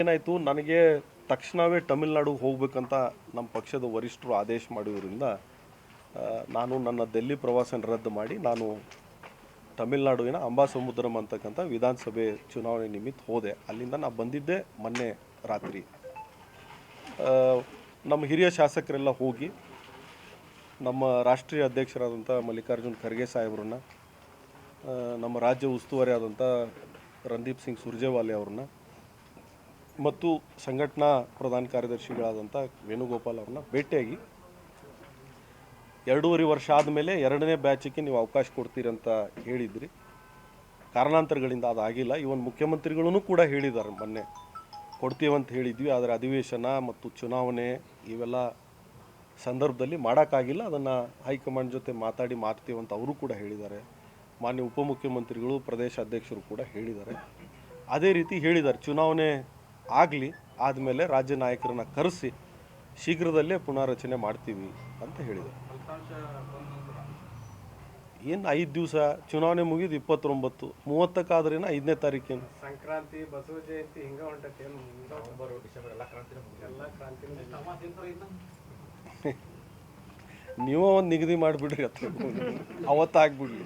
ಏನಾಯಿತು, ನನಗೆ ತಕ್ಷಣವೇ ತಮಿಳ್ನಾಡಿಗೆ ಹೋಗ್ಬೇಕಂತ ನಮ್ಮ ಪಕ್ಷದ ವರಿಷ್ಠರು ಆದೇಶ ಮಾಡಿದ್ರಿಂದ ನಾನು ನನ್ನ ದೆಹಲಿ ಪ್ರವಾಸನ ರದ್ದು ಮಾಡಿ ನಾನು ತಮಿಳ್ನಾಡುವಿನ ಅಂಬಾಸಮುದ್ರಂ ಅಂತಕ್ಕಂಥ ವಿಧಾನಸಭೆ ಚುನಾವಣೆ ನಿಮಿತ್ತ ಹೋದೆ. ಅಲ್ಲಿಂದ ನಾನು ಬಂದಿದ್ದೆ ಮೊನ್ನೆ ರಾತ್ರಿ. ನಮ್ಮ ಹಿರಿಯ ಶಾಸಕರೆಲ್ಲ ಹೋಗಿ ನಮ್ಮ ರಾಷ್ಟ್ರೀಯ ಅಧ್ಯಕ್ಷರಾದಂಥ ಮಲ್ಲಿಕಾರ್ಜುನ್ ಖರ್ಗೆ ಸಾಹೇಬ್ರನ್ನ, ನಮ್ಮ ರಾಜ್ಯ ಉಸ್ತುವಾರಿ ಆದಂಥ ರಣದೀಪ್ ಸಿಂಗ್ ಸುರ್ಜೇವಾಲೆ ಅವ್ರನ್ನ ಮತ್ತು ಸಂಘಟನಾ ಪ್ರಧಾನ ಕಾರ್ಯದರ್ಶಿಗಳಾದಂಥ ವೇಣುಗೋಪಾಲ್ ಅವ್ರನ್ನ ಭೇಟಿಯಾಗಿ 2.5 ವರ್ಷ ಆದಮೇಲೆ 2ನೇ ಬ್ಯಾಚಿಗೆ ನೀವು ಅವಕಾಶ ಕೊಡ್ತೀರಿ ಅಂತ ಹೇಳಿದ್ರಿ. ಕಾರಣಾಂತರಗಳಿಂದ ಅದಾಗಿಲ್ಲ. ಇವನ್ ಮುಖ್ಯಮಂತ್ರಿಗಳೂ ಕೂಡ ಹೇಳಿದ್ದಾರೆ, ಮೊನ್ನೆ ಕೊಡ್ತೀವಂತ ಹೇಳಿದ್ವಿ, ಆದರೆ ಅಧಿವೇಶನ ಮತ್ತು ಚುನಾವಣೆ ಇವೆಲ್ಲ ಸಂದರ್ಭದಲ್ಲಿ ಮಾಡೋಕ್ಕಾಗಿಲ್ಲ, ಅದನ್ನು ಹೈಕಮಾಂಡ್ ಜೊತೆ ಮಾತಾಡಿ ಮಾಡ್ತೀವಂತ ಅವರು ಕೂಡ ಹೇಳಿದ್ದಾರೆ. ಮಾನ್ಯ ಉಪಮುಖ್ಯಮಂತ್ರಿಗಳು, ಪ್ರದೇಶ ಅಧ್ಯಕ್ಷರು ಕೂಡ ಹೇಳಿದ್ದಾರೆ. ಅದೇ ರೀತಿ ಹೇಳಿದ್ದಾರೆ, ಚುನಾವಣೆ ಆಗಲಿ, ಆದಮೇಲೆ ರಾಜ್ಯ ನಾಯಕರನ್ನ ಕರೆಸಿ ಶೀಘ್ರದಲ್ಲೇ ಪುನಾರಚನೆ ಮಾಡ್ತೀವಿ ಅಂತ ಹೇಳಿದರು. ಏನು 5 ದಿವಸ ಚುನಾವಣೆ ಮುಗಿದು 29, 30ಕ್ಕಾದ್ರೇನ 5ನೇ ತಾರೀಕೇನು ಸಂಕ್ರಾಂತಿ, ಬಸವ ಜಯಂತಿ ಹಿಂಗೆ ಹೊಂಟೈತಿ. ನೀವೇ ಒಂದು ನಿಗದಿ ಮಾಡಿಬಿಡ್ರಿ, ಅವತ್ತಾಗ್ಬಿಡ್ಲಿ.